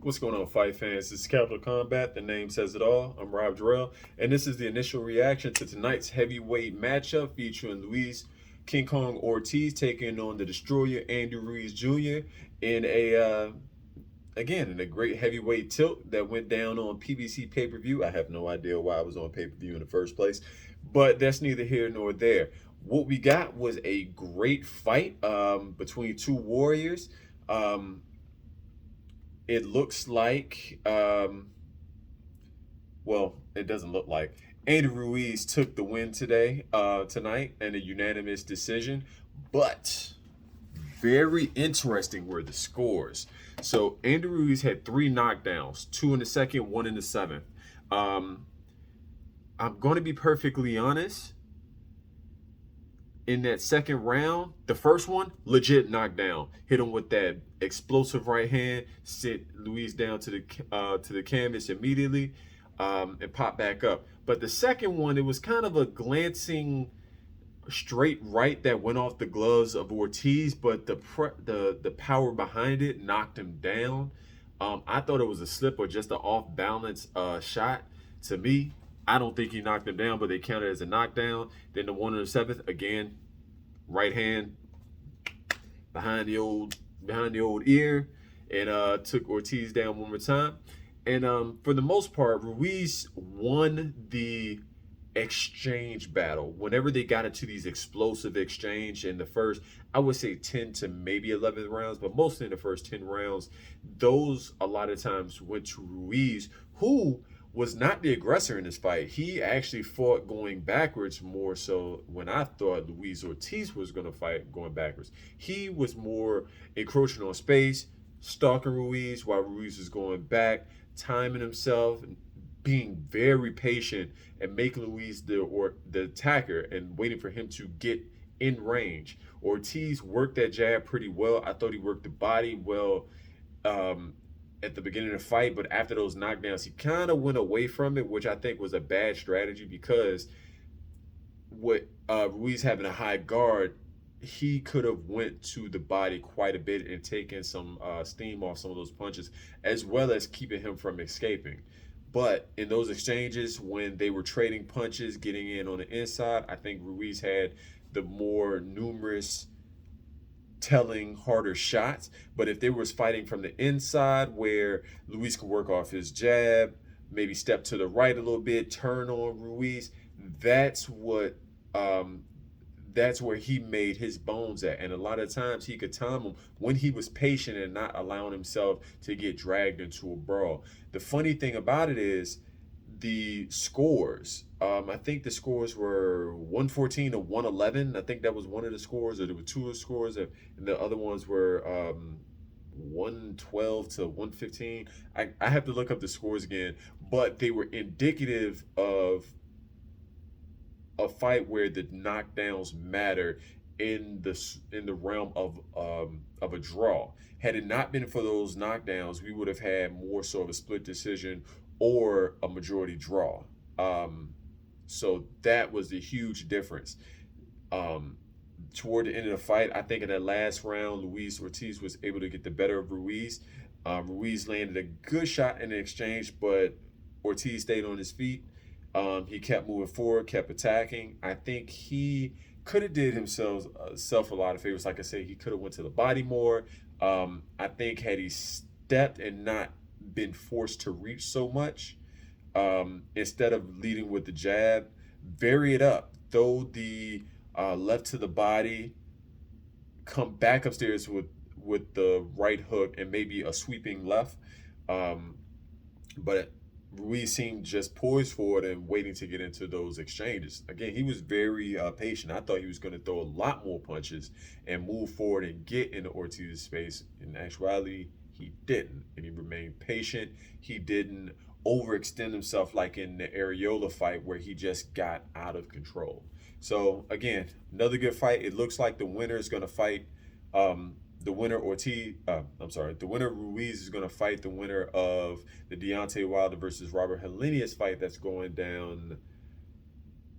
What's going on, fight fans? This is Capital Combat. The name says it all. I'm Rob Jarrell, and this is the initial reaction to tonight's heavyweight matchup featuring Luis King Kong Ortiz taking on the Destroyer Andy Ruiz Jr. in a great heavyweight tilt that went down on PBC pay per view. I have no idea why I was on pay per view in the first place, but that's neither here nor there. What we got was a great fight between two warriors. It looks like, well, it doesn't look like. Andy Ruiz took the win tonight, in a unanimous decision. But very interesting were the scores. So Andy Ruiz had 3 knockdowns, 2 in the second, 1 in the seventh. I'm going to be perfectly honest. In that second round, the first one, legit knockdown. Hit him with that explosive right hand, sent Luis down to the canvas immediately, and pop back up. But the second one, it was kind of a glancing straight right that went off the gloves of Ortiz, but the power behind it knocked him down. I thought it was a slip or just an off balance shot. To me, I don't think he knocked him down, but they counted it as a knockdown. Then the 1 in the seventh, again, right hand behind the old ear, and took Ortiz down one more time. And for the most part, Ruiz won the exchange battle. Whenever they got into these explosive exchange in the first, I would say 10 to maybe 11 rounds, but mostly in the first 10 rounds, those a lot of times went to Ruiz, who was not the aggressor in this fight. He actually fought going backwards more so when I thought Luis Ortiz was going to fight going backwards. He was more encroaching on space, stalking Ruiz while Ruiz was going back, timing himself, being very patient and making Luis the attacker and waiting for him to get in range. Ortiz worked that jab pretty well. I thought he worked the body well at the beginning of the fight, but after those knockdowns, he kind of went away from it, which I think was a bad strategy because with Ruiz having a high guard, he could have went to the body quite a bit and taken some steam off some of those punches, as well as keeping him from escaping. But in those exchanges, when they were trading punches, getting in on the inside, I think Ruiz had the more numerous telling harder shots. But if they was fighting from the inside where Luis could work off his jab, maybe step to the right a little bit, turn on Ruiz, that's what that's where he made his bones at. And a lot of times he could time him when he was patient and not allowing himself to get dragged into a brawl. The funny thing about it is the scores. I think the scores were 114 to 111. I think that was one of the scores, or there were two of the scores, and the other ones were 112 to 115. I have to look up the scores again, but they were indicative of a fight where the knockdowns matter in the realm of a draw. Had it not been for those knockdowns, we would have had more so of a split decision or a majority draw. So that was the huge difference. Toward the end of the fight, I think in that last round, Luis Ortiz was able to get the better of Ruiz. Ruiz landed a good shot in the exchange, but Ortiz stayed on his feet. He kept moving forward, kept attacking. I think he could have did himself a lot of favors. Like I said, he could have went to the body more. I think had he stepped and not been forced to reach so much, instead of leading with the jab, vary it up. Throw the left to the body, come back upstairs with the right hook and maybe a sweeping left. But Ruiz seemed just poised for it and waiting to get into those exchanges. Again, he was very patient. I thought he was going to throw a lot more punches and move forward and get into Ortiz's space. In actuality, he didn't, and he remained patient. He didn't overextend himself like in the Areola fight where he just got out of control. So again, another good fight. It looks like the winner is going to fight. The winner the winner Ruiz is going to fight the winner of the Deontay Wilder versus Robert Helenius fight that's going down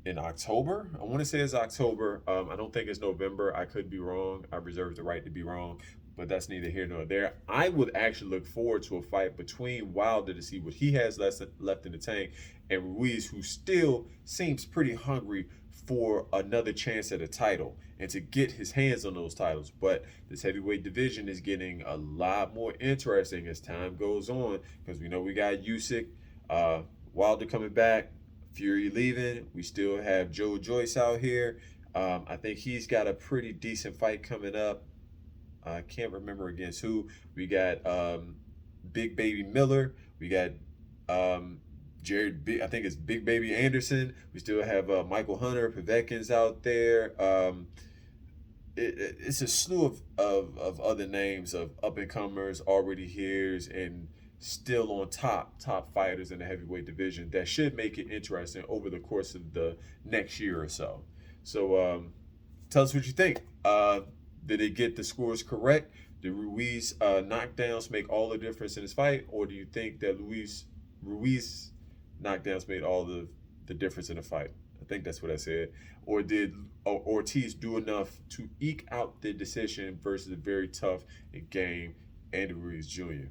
in October. I want to say it's October. I don't think it's November. I could be wrong. I reserve the right to be wrong. But that's neither here nor there. I would actually look forward to a fight between Wilder to see what he has left in the tank, and Ruiz, who still seems pretty hungry for another chance at a title and to get his hands on those titles. But this heavyweight division is getting a lot more interesting as time goes on, because we know we got Usyk, Wilder coming back, Fury leaving. We still have Joe Joyce out here. I think he's got a pretty decent fight coming up. I can't remember against who. We got Big Baby Miller. We got I think it's Big Baby Anderson. We still have Michael Hunter, Povetkin's out there. It's a slew of other names of up and comers already here and still on top fighters in the heavyweight division that should make it interesting over the course of the next year or so. So tell us what you think. Did they get the scores correct? Did Ruiz knockdowns make all the difference in his fight, or do you think that Ruiz knockdowns made all the difference in the fight? I think that's what I said. Or did Ortiz do enough to eke out the decision versus a very tough game Andy Ruiz Jr.?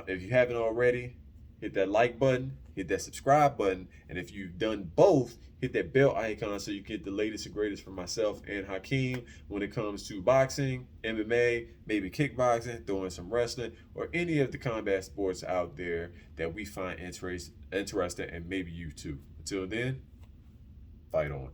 If you haven't already, hit that like button, hit that subscribe button, and if you've done both, hit that bell icon so you get the latest and greatest from myself and Hakeem when it comes to boxing, MMA, maybe kickboxing, throwing some wrestling, or any of the combat sports out there that we find interesting, and maybe you too. Until then, fight on.